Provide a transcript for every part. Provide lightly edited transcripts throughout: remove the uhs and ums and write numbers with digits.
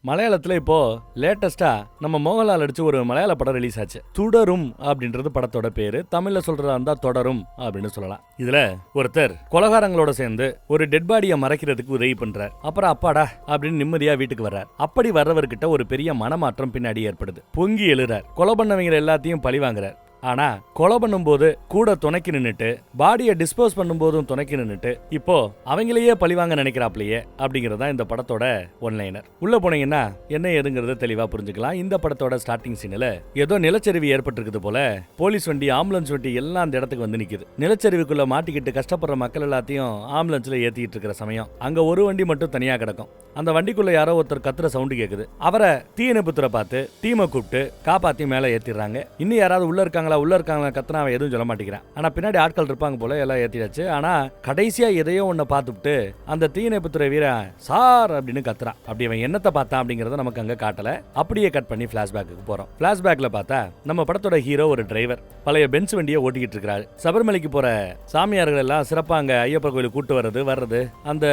மலையாளத்துல இப்போ லேட்டஸ்டா நம்ம மோகன்லால் அடிச்சு ஒரு மலையாள படம் ரிலீஸ் ஆச்சு. தொடரும் அப்படின்றது படத்தோட பேரு. தமிழ்ல சொல்றதா இருந்தா தொடரும் அப்படின்னு சொல்லலாம். இதுல ஒருத்தர் கொலகாரங்களோட சேர்ந்து ஒரு டெட் பாடியை மறைக்கிறதுக்கு உதவி பண்றார். அப்புறம் அப்பாடா அப்படின்னு நிம்மதியா வீட்டுக்கு வர்றார். அப்படி வர்றவர்கிட்ட ஒரு பெரிய மனமாற்றம் பின்னாடி ஏற்படுது. பொங்கி எழுறார். கொலை பண்ணவங்க எல்லாத்தையும் பழி வாங்குறார். ஆனா கொலை பண்ணும்போது கூட துணைக்கு நின்னுட்டு பாடியை டிஸ்போஸ் பண்ணும்போதும் துணைக்கு நின்னுட்டு இப்போ அவங்களையே பழிவாங்க நினைக்கிறாப்லையே அப்படிங்கறதா இந்த படத்தோட ஒன்லைனர். உள்ள போனீங்கன்னா என்ன ஏதுங்கிறத தெளிவா புரிஞ்சுக்கலாம். இந்த படத்தோட ஸ்டார்டிங் சீன்ல ஏதோ நிலச்சரிவு ஏற்பட்டிருக்குது போல. போலீஸ் வண்டி, ஆம்புலன்ஸ் வண்டி எல்லாம் அந்த இடத்துக்கு வந்து நிக்குது. நிலச்சரிவுக்குள்ள மாட்டிக்கிட்டு கஷ்டப்படுற மக்கள் எல்லாத்தையும் ஆம்புலன்ஸ்ல ஏத்திட்டு இருக்கிற சமயம் அங்க ஒரு வண்டி மட்டும் தனியா கிடக்கும். அந்த வண்டிக்குள்ள யாரோ ஒருத்தர் கத்துற சவுண்டு கேக்குது. அவரை தீயணைப்புத்துறை பார்த்து டீமை கூப்பிட்டு காப்பாத்தி மேல ஏத்திடுறாங்க. இன்னும் யாராவது உள்ள இருக்காங்களா கத்துனா அவன் எதுவும் சொல்ல மாட்டேங்கிறான். ஆனா பின்னாடி ஆட்கள் இருப்பாங்க போல, எல்லாம் ஏத்திடாச்சு. ஆனா கடைசியா எதையோ ஒன்ன பார்த்துட்டு அந்த தீயணைப்புத்துறை வீரன் சார் அப்படின்னு கத்துறான். அப்படி அவன் என்னத்தை பார்த்தான் அப்படிங்கறத நமக்கு அங்க காட்டல. அப்படியே கட் பண்ணி பிளாஷ்பேக்கு போறோம். பிளாஷ்பேக்ல பார்த்தா நம்ம படத்தோட ஹீரோ ஒரு டிரைவர் பழைய பென்ஸ் வண்டியை ஓட்டிக்கிட்டு இருக்காரு. சபரிமலைக்கு போற சாமியார்கள் எல்லாம் சிறப்பா அங்க ஐயப்பர் கோயிலுக்கு கூட்டு வர்றது அந்த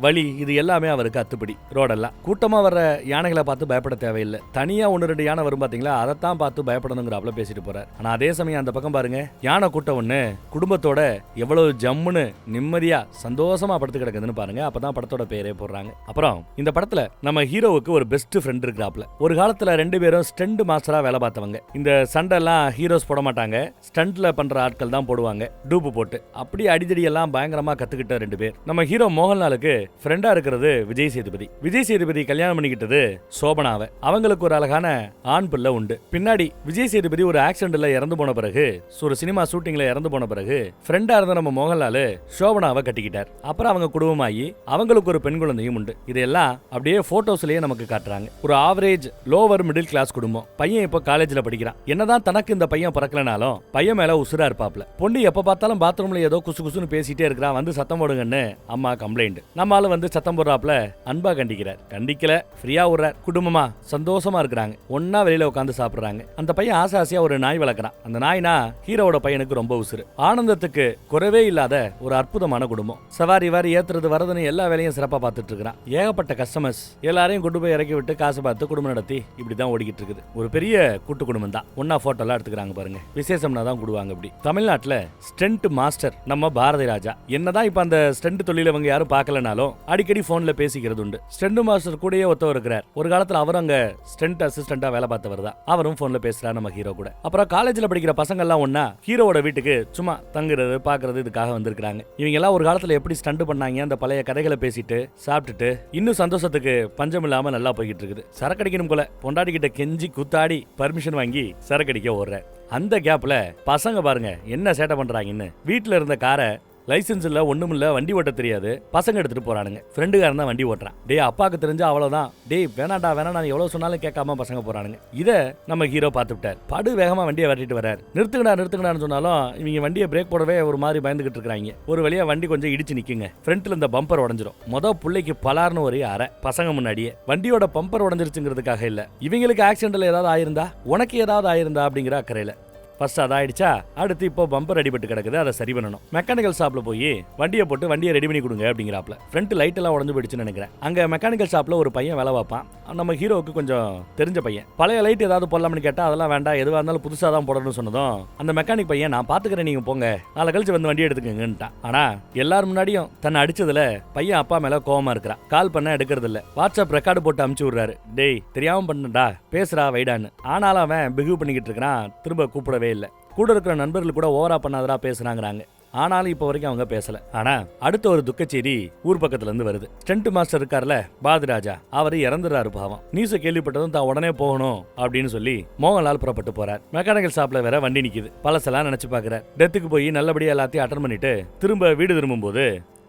வழி இது எல்லாமே அவருக்கு அத்துப்படி. ரோடெல்லாம் கூட்டமா வர்ற யானைகளை பார்த்து பயப்பட தேவையில்லை. தனியா 1-2 யானை வரும் பாத்தீங்களா, அதைத்தான் பார்த்து பயப்படணுங்கிறாப்ல பேசிட்டு போறாரு. ஆனா அதே சமயம் அந்த பக்கம் பாருங்க, யானை கூட்டம் ஒண்ணு குடும்பத்தோட எவ்வளவு ஜம்முன்னு நிம்மதியா சந்தோஷமா படுத்து கிடக்குதுன்னு பாருங்க. அப்பதான் படத்தோட பேரே போடுறாங்க. அப்புறம் இந்த படத்துல நம்ம ஹீரோவுக்கு ஒரு பெஸ்ட் ஃப்ரெண்ட் இருக்கிறாப்ல. ஒரு காலத்துல 2 பேரும் ஸ்டண்ட் மாஸ்டரா வேலை பார்த்தவங்க. இந்த சண்டை எல்லாம் ஹீரோஸ் போட மாட்டாங்க, ஸ்டண்ட்ல பண்ற ஆட்கள் தான் போடுவாங்க டூப்பு போட்டு. அப்படி அடிதடி எல்லாம் பயங்கரமா கத்துக்கிட்ட 2 பேர். நம்ம ஹீரோ மோகன்லாலுக்கு ஃப்ரெண்டா இருக்கிறது விஜய் சேதுபதி. விஜய் சேதுபதி கல்யாணம் பண்ணிக்கிட்டது சோபனாவை. அவங்களுக்கு ஒரு அழகான ஆண் பிள்ளை உண்டு. பின்னாடி விஜய் சேதுபதி ஒரு ஆக்சிடென்ட்ல இறந்து போன பிறகு, ஒரு சினிமா ஷூட்டிங்ல இறந்து போன பிறகு ஃப்ரெண்டா இருந்த நம்ம மோகன்லால் சோபனாவை கட்டிக்கிட்டார். அப்புறம் அவங்க குடும்பமாகி அவங்களுக்கு ஒரு பெண் குழந்தையும் உண்டு. இதெல்லாம் அப்படியே போட்டோஸ்லயே நமக்கு காட்டுறாங்க. ஒரு ஆவரேஜ் லோவர் மிடில் கிளாஸ் குடும்பம். பையன் இப்ப காலேஜ்ல படிக்கிறான். என்னதான் தனக்கு இந்த பையன் பிறக்கலனாலும் பையன் மேல உசுரா இருப்பாப்ல. பொண்ணு எப்ப பார்த்தாலும் பாத்ரூம்ல ஏதோ குசு குசுன்னு பேசிட்டே இருக்கிறான். வந்து சத்தம் போடுங்கன்னு அம்மா கம்ப்ளைண்ட். நம்மால வந்து சத்தம் போடுறாப்ல அன்பா கண்டிக்கல, ஃப்ரீயா விடுறார். குடும்பமா சந்தோஷமா இருக்கிறாங்க. ஒன்னா வெளியில உட்காந்து சாப்பிடுறாங்க. அந்த பையன் ஆசையா ஒரு நாய் வளர்க்கறான். அந்த நாய்னா ஹீரோவோட பையனுக்கு ரொம்ப உசுறு. ஆனந்தத்துக்கு குறைவே இல்லாத ஒரு அற்புதமான குடும்பம். சவாரி வாரி ஏத்துறது வரதுன்னு எல்லா வேலையும் சிறப்பா பார்த்துட்டு இருக்கிறான். ஏகப்பட்ட கஸ்டமர்ஸ் எல்லாரையும் கொண்டு போய் இறக்கி விட்டு காசு பார்த்து குடும்பம் நடத்தி இப்படிதான் ஓடிக்கிட்டு இருக்குது. ஒரு பெரிய கூட்டு குடும்பம் தான். ஒன்னா போட்டோ எல்லாம் எடுத்துக்கிறாங்க பாருங்க. விசேஷம்னா தான் கூடுவாங்க. இப்படி தமிழ்நாட்டுல ஸ்டண்ட் மாஸ்டர் நம்ம பாரதி ராஜா. என்னதான் இப்ப அந்த ஸ்டண்ட் தொழில அவங்க யாரும் பார்க்கலனாலும் அடிக்கடி போன்ல பேசிக்கிறது உண்டு. ஸ்டண்ட் மாஸ்டர் கூடயே ஒருத்தவர் இருக்கிறார். ஒரு காலத்துல அவரும் அங்க ஸ்டண்ட் அசிஸ்டண்டா வேலை பார்த்தவர் தான். அவரும் போன்ல பேசுறாரு நம்ம ஹீரோ கூட. அப்புறம் காலேஜ்ல படிக்கிற பசங்க எல்லாம் ஒண்ணா ஹீரோவோட வீட்டுக்கு சும்மா தங்குறது பாக்குறது இதுக்காக வந்திருக்காங்க. இவங்க எல்லாம் ஒரு காலத்துல எப்படி ஸ்டண்ட் பண்ணாங்க அந்த பழைய கதைகளை பேசிட்டு சாப்பிட்டுட்டு இன்னும் சந்தோஷத்துக்கு பஞ்சம் இல்லாம நல்லா போய்கிட்டு இருக்குது. சரக்கடிக்கணும் போல பொண்டாடி கிட்ட கெஞ்சி குத்தாடி பர்மிஷன் வாங்கி சரக்கடிக்க ஓடுற அந்த கேப்ல பசங்க பாருங்க என்ன சேட்டை பண்றாங்கன்னு. வீட்டுல இருந்த காரை லைசன்ஸ் இல்ல ஒண்ணும் இல்ல, வண்டி ஓட்ட தெரியாது, பசங்க எடுத்துட்டு போறானுங்க. ஃப்ரெண்டுகாரன் தான் வண்டி ஓட்டுறான். டே அப்பாக்கு தெரிஞ்சா அவ்வளவுதான். டே வேணாண்டா எவ்வளவு சொன்னாலும் கேட்காம பசங்க போறானுங்க. இத நம்ம ஹீரோ பார்த்துட்டார். படு வேகமா வண்டியை வரட்டிட்டு வர்றாரு. நிறுத்துங்கடான்னு சொன்னாலும் இவங்க வண்டியை பிரேக் போடவே ஒரு மாதிரி பயந்துகிட்டு இருக்காங்க. ஒரு வழியா வண்டி கொஞ்சம் இடிச்சு நிக்குங்க. ஃப்ரண்ட்ல இந்த பம்பர் உடைஞ்சிரும். புள்ளைக்கு பலார்னு ஒரு அரை பசங்க முன்னாடியே. வண்டியோட பம்பர் உடைஞ்சிருச்சுங்கிறதுக்காக இல்ல, இவங்களுக்கு ஆக்சிடென்ட்ல ஏதாவது ஆயிருந்தா உனக்கு ஏதாவது ஆயிருந்தா அப்படிங்கிற அக்கறையில. ஃபர்ஸ்ட் அதாயிடுச்சா, அடுத்து இப்போ பம்பர் அடிபட்டு கிடக்குது, அதை சரி பண்ணணும். மெக்கானிக்கல் ஷாப்ல போய் வண்டியை போட்டு வண்டியை ரெடி பண்ணி கொடுங்க அப்படிங்கிறாப்ல. ஃப்ரண்ட் லைட் எல்லாம் உடஞ்சு போயிடுச்சுன்னு நினைக்கிறேன். அங்க மெக்கானிக்கல் ஷாப்ல ஒரு பையன் வேலை பார்ப்பான். நம்ம ஹீரோவுக்கு கொஞ்சம் தெரிஞ்ச பையன். பழைய லைட் ஏதாவது போடலாம்னு கேட்டா அதெல்லாம் வேண்டாம், எதுவாக இருந்தாலும் புதுசாக தான் போடணும்னு சொன்னதும் அந்த மெக்கானிக் பையன் நான் பாத்துக்கிறேன் நீங்க போங்க, நாளை கழிச்சு வந்து வண்டி எடுத்துக்கங்கன்ட்டான். ஆனா எல்லாரும் முன்னாடியும் தன்னை அடிச்சதுல பையன் அப்பா மேல கோவமா இருக்கிறான். கால் பண்ண எடுக்கிறது இல்ல. வாட்ஸ்அப் ரெக்கார்டு போட்டு அமுச்சு விடுறாரு. டேய் தெரியாம பண்ணுடா, பேசுறா வைடான்னு. ஆனாலும் அவன் பிஹேவ் பண்ணிக்கிட்டு இருக்கிறான். திரும்ப கூப்பிடவே இல்லை. கூட இருக்கிற நண்பர்கள் கூட ஓவரா பண்ணாதரா பேசுறாங்கிறாங்க. ஆனாலும் இப்ப வரைக்கும் அவங்க பேசல. ஆனா அடுத்த ஒரு துக்க செய்தி ஊர் பக்கத்துல இருந்து வருது. ஸ்டண்ட் மாஸ்டர் இருக்கார்ல பாரதிராஜா, அவரு இறந்துறாரு பாவம். நியூஸை கேள்விப்பட்டதும் தான் உடனே போகணும் அப்படின்னு சொல்லி மோகன்லால் புறப்பட்டு போறார். மெக்கானிக்கல் ஷாப்ல வேற வண்டி நிக்குது. பழசெல்லாம் நினைச்சு பாக்குறார். டெத்துக்கு போய் நல்லபடியா எல்லாத்தையும் அட்டன் பண்ணிட்டு திரும்ப வீடு திரும்பும் போது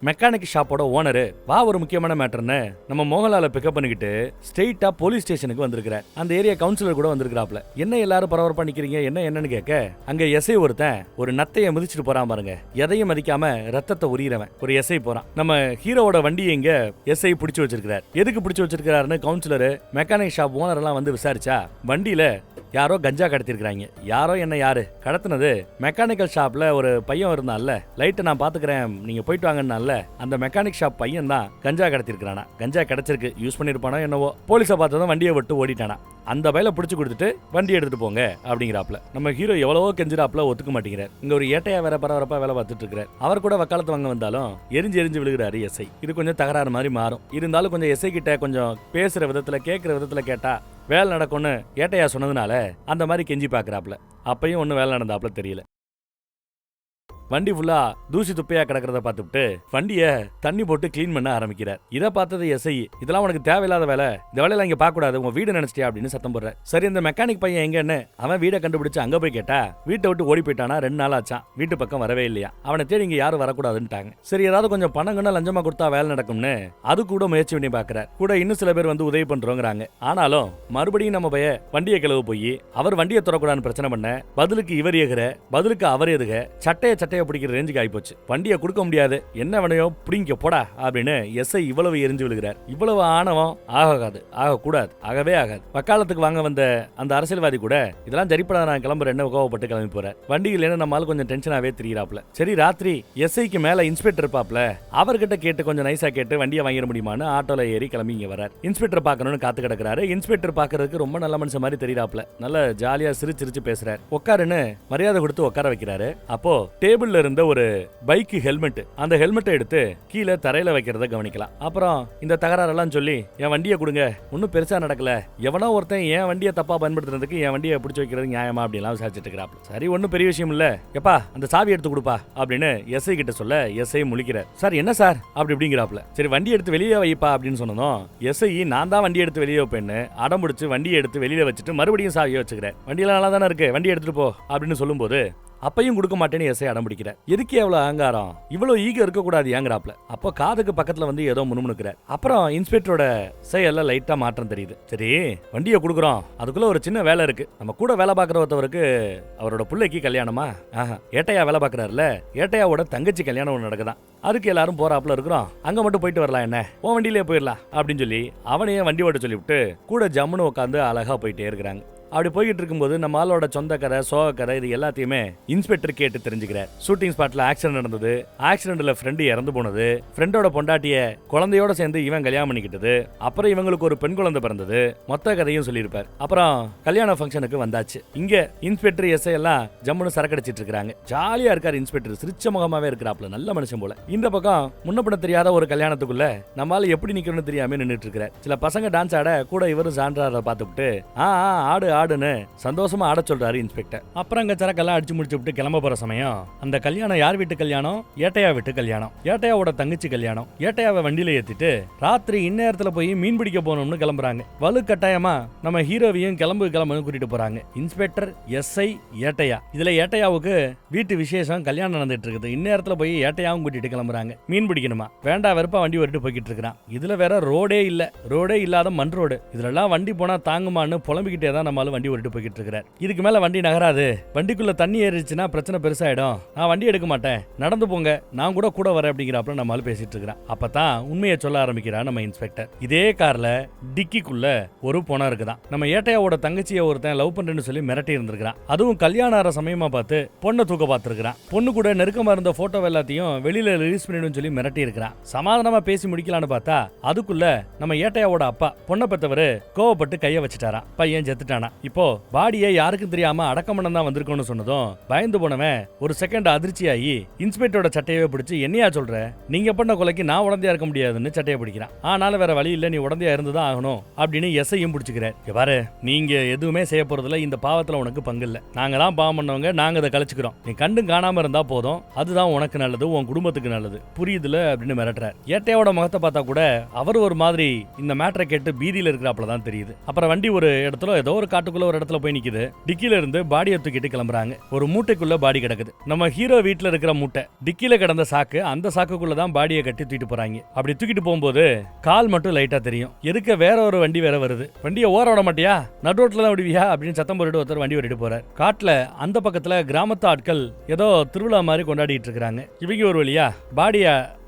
மெக்கானிக் ஷாப்போட ஓனரு வா ஒரு முக்கியமான மேட்டர்னு நம்ம மோகன்லாலை பிக்கப் பண்ணிக்கிட்டு ஸ்ட்ரெயிட்டா போலீஸ் ஸ்டேஷனுக்கு வந்திருக்கிறார். அந்த ஏரியா கவுன்சிலர் கூட வந்திருக்கிறாப்ல. என்ன எல்லாரும் பரபரப்பா நிக்கிறீங்க, என்னன்னு கேட்க அங்க எஸ்ஐ ஒருத்தன் ஒரு நத்தையை மிதிச்சிட்டு போறான் பாருங்க. எதையும் மதிக்காம ரத்தத்தை உரியறவன் ஒரு எஸ்ஐ போறான். நம்ம ஹீரோவோட வண்டியை இங்க எஸ்ஐ பிடிச்சு வச்சிருக்கிறார். எதுக்கு பிடிச்சு வச்சிருக்காருன்னு கவுன்சிலர் மெக்கானிக் ஷாப் ஓனர் எல்லாம் வந்து விசாரிச்சா வண்டியில யாரோ கஞ்சா கடத்திருக்காங்க. யாரோ என்ன யாரு கடத்தினது? மெக்கானிக்கல் ஷாப்ல ஒரு பையன் இருந்தான்ல, லைட்டை நான் பாத்துக்கிறேன் நீங்க போயிட்டு வாங்கன்னால அந்த மெக்கானிக் ஷாப் பையன் தான் கஞ்சா கடத்திருக்கானா. கஞ்சா கிடைச்சிருக்கு, யூஸ் பண்ணிருப்பானோ என்னவோ. போலீஸை பார்த்ததும் வண்டியை விட்டு ஓடிட்டானா. அந்த பையில பிடிச்சு கொடுத்துட்டு வண்டி எடுத்துட்டு போங்க அப்படிங்கிறாப்ல. நம்ம ஹீரோ எவ்வளவோ கெஞ்சிராப்ல, ஒத்துக்க மாட்டேங்கிறார். இங்க ஒரு ஏட்டையா வேற பரபரப்பா வேலை பார்த்துட்டு இருக்காரு. அவர் கூட வக்காலத்து வாங்க வந்தாலும் எரிஞ்சு விழுகிறாரு எஸ்ஐ. இது கொஞ்சம் தகராறு மாதிரி மாறும். இருந்தாலும் கொஞ்சம் எஸ்ஐ கிட்ட கொஞ்சம் பேசுற விதத்துல கேட்கிற விதத்துல கேட்டா வேலை நடக்கும்னு ஏட்டையா சொன்னதுனால அந்த மாதிரி கெஞ்சி பாக்குறாப்ல. அப்பயும் ஒன்னும் வேலை நடந்தாப்ல தெரியல. வண்டி ஃபுல்லா தூசி துப்பையா கிடக்கிறத பார்த்துட்டு வண்டியை தண்ணி போட்டு கிளீன் பண்ண ஆரம்பிக்கிறார். இதை பார்த்தது எஸ்ஐ, இதெல்லாம் உனக்கு தேவையில்லாத வேலை, இந்த வேலையில இங்க பார்க்க கூடாது, உங்க வீடு நினைச்சிட்டியா அப்படின்னு சத்தம் போடுற. சரி இந்த மெக்கானிக் பையன் எங்கன்னு அவன் வீடை கண்டுபிடிச்சு அங்க போய் கேட்டா வீட்டை விட்டு ஓடி போயிட்டானா. 2 நாள் ஆச்சான், வீட்டு பக்கம் வரவே இல்லையா. அவனை தேடி இங்க யாரும் வரக்கூடாதுன்ட்டாங்க. சரி ஏதாவது கொஞ்சம் பணங்கன்னு லஞ்சமா கொடுத்தா வேலை நடக்கும்னு அது கூட முயற்சி பண்ணி பாக்குறார். கூட இன்னும் சில பேர் வந்து உதவி பண்றோங்கிறாங்க. ஆனாலும் மறுபடியும் நம்ம பைய வண்டியை கிளவு போய் அவர் வண்டியை தொடக்கூடாதுன்னு பிரச்சனை பண்ண, பதிலுக்கு இவர் ஏகுற, பதிலுக்கு அவர் எதுக, சட்டையை பிடிக்கிற ரேஞ்சுக்கு ஆயிப்போச்சு. வண்டியை கொடுக்க முடியாது, என்ன வேணையோ பிடிங்க போடா அப்படின்னு எஸ்ஐ இவ்வளவு எரிஞ்சு விழுகிறார். இவ்வளவு ஆணவம் ஆகக்கூடாது, ஆகவே ஆகாது. வக்காலத்துக்கு வாங்க வந்த அந்த அரசியல்வாதி கூட இதெல்லாம் சரிப்படாத, நான் கிளம்புறேன்னு கோவப்பட்டு கிளம்பி போறார். வண்டியில் என்ன நம்மளால கொஞ்சம் டென்ஷனாவே தெரியுறாப்ல. சரி ராத்திரி எஸ்ஐக்கு மேல இன்ஸ்பெக்டர் இருப்பாப்ல, அவர்கிட்ட கேட்டு கொஞ்சம் நைஸா கேட்டு வண்டியை வாங்கிட முடியுமான்னு ஆட்டோல ஏறி கிளம்பி இங்க வரார். இன்ஸ்பெக்டர் பாக்கணும்னு காத்து கிடக்குறாரு. இன்ஸ்பெக்டர் பாக்குறதுக்கு ரொம்ப நல்ல மனுஷன் மாதிரி தெரியுறாப்ல. நல்ல ஜாலியா சிரிச்சு பேசுறாரு. உட்காருன்னு மரியாதை கொடுத்து உட்கார வைக்கிறாரு. அப்போ டேபிள்ல இருந்த ஒரு பைக் ஹெல்மெட், அந்த ஹெல்மெட்டை எடுத்து கீழே தரையில வைக்கிறத கவனிக்கலாம். அப்புறம் இந்த தகராறெல்லாம் சொல்லி என் வண்டியை கொடுங்க, ஒன்னும் பெருசா நடக்கல, எவனோ ஒருத்தன் என் வண்டியை தப்பா பயன்படுத்துறதுக்கு என் வண்டியை பிடிச்சி வைக்கிறது நியாயமா அப்படிலாம் விசாரிச்சுட்டு இருக்கிறாப்ல. சரி ஒன்னும் பெரிய விஷயம் இல்ல, எப்பா அந்த சாவி எடுத்து கொடுப்பா அப்படின்னு எஸ்ஐ கிட்ட சொல்ல எஸ்ஐ முழிக்கிறார். சார் என்ன சார் அப்படி இப்படிங்கிறாப்ல. சரி வண்டி எடுத்து வெளியே வைப்பா அப்படின்னு சொன்னதும் எஸ்ஐ நான் தான் வண்டி எடுத்து வெளியே வைப்பேன்னு அடம் பிடிச்சு வண்டியை எடுத்து வெளியில வச்சுட்டு மறுபடியும் சாவியை வச்சுக்கிறேன். வண்டியெல்லாம் நல்லா தானே இருக்கு, வண்டி எடுத்துட்டு போ அப்படின்னு சொல்லும் போது அப்பையும் கொடுக்க மாட்டேன்னு எஸ்ஐ அடம் பிடிக்கிறார். எதுக்கு எவ்வளவு அகங்காரம், இவ்வளவு ஈகோ இருக்கக்கூடாது ஏங்கிறாப்ல. அப்போ காதுக்கு பக்கத்துல வந்து ஏதோ முணுமுணுக்கிறார். அப்புறம் இன்ஸ்பெக்டரோட செயல்ல லைட்டா மாற்றம் தெரியுது. சரி வண்டியை கொடுக்குறோம், அதுக்குள்ள ஒரு சின்ன வேலை இருக்கு. நம்ம கூட வேலை பார்க்குற ஒருத்தவருக்கு அவரோட பிள்ளைக்கு கல்யாணமா, ஏட்டையா வேலை பார்க்கறாருல, ஏட்டையாவோட தங்கச்சி கல்யாணம் ஒன்று நடக்குதான். அதுக்கு எல்லாரும் போறாப்புல இருக்கிறோம், அங்க மட்டும் போயிட்டு வரலாம், என்ன உன் வண்டியிலே போயிடலாம் அப்படின்னு சொல்லி அவனையே வண்டி ஓட்ட சொல்லிவிட்டு கூட ஜம்முன்னு உட்காந்து அழகா போயிட்டே இருக்கிறாங்க. அப்படி போய்கிட்டு இருக்கும்போது நம்ம ஆளோட சொந்த கதை சோக கதை இது எல்லாத்தையுமே இன்ஸ்பெக்டர் கேட்டு தெரிஞ்சுக்கிறார். ஷூட்டிங் ஸ்பாட்ல ஆக்சிடென்ட் நடந்தது, ஆக்சிடென்ட்ல ஃப்ரெண்டு இறந்து போனது, ஃப்ரெண்டோட பொண்டாட்டிய குழந்தையோட சேர்ந்து இவன் கல்யாணம் பண்ணிக்கிட்டது, அப்புறம் இவங்களுக்கு ஒரு பெண் குழந்தை பிறந்தது, மொத்த கதையும் சொல்லியிருப்பார். அப்புறம் கல்யாண ஃபங்க்ஷனுக்கு வந்தாச்சு. இங்க இன்ஸ்பெக்டர் எஸ்ஐ எல்லாம் ஜம்முன்னு சரக்கடிச்சிட்டு இருக்காங்க. ஜாலியா இருக்காரு இன்ஸ்பெக்டர், சிரிச்ச முகமாவே இருக்கிறாப்ல, நல்ல மனுஷன் போல. இந்த பக்கம் முன்னப்பட தெரியாத ஒரு கல்யாணத்துக்குள்ள நம்மளால எப்படி நிக்கணும்னு தெரியாம நின்றுட்டு இருக்கிறார். சில பசங்க டான்ஸ் ஆட கூட இவரும் சான்றார பார்த்துட்டு ஆடு ஆடுன்னு சந்தோஷமா ஆட சொல்றாரு இன்ஸ்பெக்டர். அப்புறம் அங்க சரக்கெல்லாம் அடிச்சு முடிச்சு விட்டு கிளம்ப போற சமயம் அந்த கல்யாணம் யார் வீட்டு கல்யாணம்? ஏட்டையா வீட்டு கல்யாணம். ஏட்டையாவோட தங்கச்சி கல்யாணம். ஏட்டையாவை வண்டியில ஏத்திட்டு ராத்திரி இந்நேரத்துல போய் மீன் பிடிக்க போகணும்னு கிளம்புறாங்க. வலு கட்டாயமா நம்ம ஹீரோவையும் கிளம்புன்னு கூட்டிட்டு போறாங்க. இன்ஸ்பெக்டர், எஸ்ஐ, ஏட்டையா. இதுல ஏட்டையாவுக்கு வீட்டு விசேஷம், கல்யாணம் நடந்துட்டு இருக்குது. இந்நேரத்துல போய் ஏட்டையாவும் கூட்டிட்டு கிளம்புறாங்க. மீன் பிடிக்கணுமா, வேண்டா வெறுப்பா வண்டி ஓட்டிட்டு போய்கிட்டு இருக்கிறான். இதுல வேற ரோடே இல்லாத மண் ரோடு. இதுல எல்லாம் வண்டி போனா தாங்குமான்னு புலம்பிக்கிட்டே தான் நம்மளால வண்டி ஓட்டிட்டு போய்கிட்டு இருக்கிறார். இதுக்கு மேல வண்டி நகராது, வண்டிக்குள்ள தண்ணி ஏறிச்சுன்னா பிரச்சனை பெருசாயிடும், நான் வண்டி எடுக்க மாட்டேன், நடந்து போங்க, நான் கூட வரேன் அப்படிங்கிறப்ப நம்மளால பேசிட்டு இருக்கிறான். அப்பதான் உண்மையை சொல்ல ஆரம்பிக்கிறான் நம்ம இன்ஸ்பெக்டர். இதே கார்ல டிக்கிக்குள்ள ஒரு பொணம் இருக்குதான். நம்ம ஏட்டையாவோட தங்கச்சியை ஒருத்தன் லவ் பண்றேன்னு சொல்லி மிரட்டி இருந்திருக்கான். அதுவும் கல்யாணம் ஆற சமயமா பார்த்து பொண்ணை தூக்க பார்த்திருக்கான். பொண்ணு கூட நெருக்கமா இருந்த போட்டோ எல்லாத்தையும் வெளியில ரிலீஸ் பண்ணிடும் சொல்லி மிரட்டி இருக்கிறான். சமாதானமா பேசி முடிக்கலான்னு பார்த்தா அதுக்குள்ள நம்ம ஏட்டையாவோட அப்பா பொண்ணை பெற்றவரு கோவப்பட்டு கைய வச்சுட்டாராம். பையன் செத்துட்டானா. இப்போ பாடியை யாருக்கும் தெரியாம அடக்கமணம் தான் வந்திருக்கோன்னு சொன்னதும் பயந்து போனவன் ஒரு செகண்ட் அதிர்ச்சியாகி இன்ஸ்பெக்டரோட சட்டையை பிடிச்சு என்னையா சொல்ற, நீங்க பண்ண கொலைக்கு நான் உடந்தையா இருக்க முடியாதுன்னு சட்டையை பிடிக்கிறான். ஆனாலும் வேற வழி இல்ல, நீ உடந்தையா இருந்துதான் ஆகணும் அப்படின்னு எஸ்ஐயும் பிடிச்சுக்கிறார். பாரு, நீங்க எதுவுமே செய்ய போறதுல, இந்த பாவத்துல உனக்கு பங்கு இல்ல, நாங்க தான் பாவம் பண்ணவங்க, நாங்க அதை கழிச்சுக்கிறோம், நீ கண்டும் காணாம இருந்தா போதும், அதுதான் உனக்கு நல்லது, உன் குடும்பத்துக்கு நல்லது, புரியுதுல அப்படின்னு மிரட்டுறார். ஏட்டையோட முகத்தை பார்த்தா கூட அவர் ஒரு மாதிரி இந்த மேட்டரை கேட்டு பீதியில இருக்கிறாப்ல தான் தெரியுது. அப்புறம் வண்டி ஒரு இடத்துல ஏதோ ஒரு காட்டுக்குள்ள ஒரு இடத்துல போய் நிக்குது. டிக்கில இருந்து பாடியை தூக்கிட்டு கிளம்புறாங்க. ஒரு மூட்டைக்குள்ள பாடி கிடக்குது. நம்ம ஹீரோ வீட்டுல இருக்கிற மூட்டை, டிக்கில கிடந்த சாக்கு, அந்த சாக்குக்குள்ள தான் பாடியை கட்டி தூக்கிட்டு போறாங்க. அப்படி தூக்கிட்டு போகும்போது கால் மட்டும் லைட்டா தெரியும். எதுக்க வேற ஒரு வண்டி வேற வருது. வண்டியை ஓர விட மாட்டியா, நடுரோட்ல தான் விடுவியா அப்படின்னு சத்தம் போட்டு ஒருத்தர் வண்டி ஓட்டிட்டு போறாரு. காட்டுல அந்த பக்கத்துல கிராமத்து ஆட்கள் ஏதோ திருவிழா மாதிரி கொண்டாடிட்டு இருக்காங்க. இவங்க ஒரு வழியா பாடிய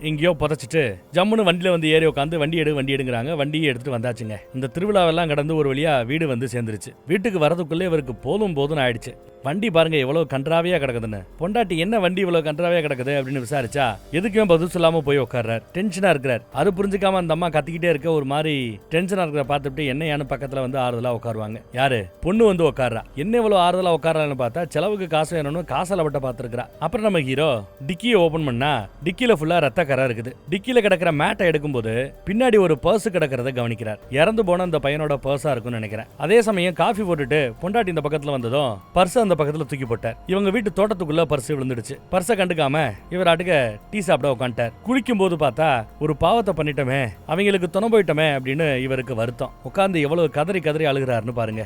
எங்கேயோ புதைச்சிட்டு ஜம்முன்னு வண்டியில வந்து ஏறி உட்காந்து வண்டி எடுங்கிறாங்க. வண்டியை எடுத்துட்டு வந்தாச்சுங்க. இந்த திருவிழாவெல்லாம் கடந்து ஒரு வழியா வீடு வந்து சேர்ந்துருச்சு. வீட்டுக்கு வரதுக்குள்ளே இவருக்கு போதும் ஆயிடுச்சு. வண்டி பாருங்க எவ்வளவு கன்றாவியா கிடக்குதுன்னு. பொண்டாட்டி என்ன வண்டி இவ்வளவு கன்றாவியா கிடக்குது அப்படின்னு விசாரிச்சா எதுக்குமே பதில் சொல்லாம போய் உட்கார்றாரு. டென்ஷனா இருக்கிறார். அது புரிஞ்சுக்காம அந்த அம்மா கத்திக்கிட்டே இருக்க ஒரு மாதிரி டென்ஷனா இருக்கிற பார்த்துட்டு என்னையானு பக்கத்துல வந்து ஆறுதலா உட்காருவாங்க. யாரு? பொண்ணு வந்து உட்கார்றா. என்ன இவ்வளவு ஆறுதலா உட்காரான்னு பார்த்தா செலவுக்கு காசு வேணும்னு காசல பட்ட பாத்துருக்கா. அப்புறம் நம்ம ஹீரோ டிக்கியை ஓபன் பண்ணா டிக்கில ஃபுல்லா ரத்த கரை இருக்குது. டிக்கில கிடக்கிற மேட்டை எடுக்கும்போது பின்னாடி ஒரு பர்ஸ் கிடக்கிறத கவனிக்கிறார். இறந்து போன அந்த பையனோட பர்ஸா இருக்கும்னு நினைக்கிறேன். அதே சமயம் காஃபி போட்டுட்டு பொண்டாட்டி இந்த பக்கத்துல வந்ததும் பர்ஸ் அந்த பக்கத்துல தூக்கி போட்டார். இவங்க வீட்டு தோட்டத்துக்குள்ள பர்ஸ் விழுந்துடுச்சு. பர்ஸை கண்டுக்காம இவர் ஆட்டுக்க டீ சாப்பிட உட்காந்துட்டார். குளிக்கும் போது பார்த்தா ஒரு பாவத்தை பண்ணிட்டோமே, அவங்களுக்கு துணை போயிட்டோமே அப்படின்னு இவருக்கு வருத்தம். உட்கார்ந்து எவ்வளவு கதறி அழுகிறாருன்னு பாருங்க.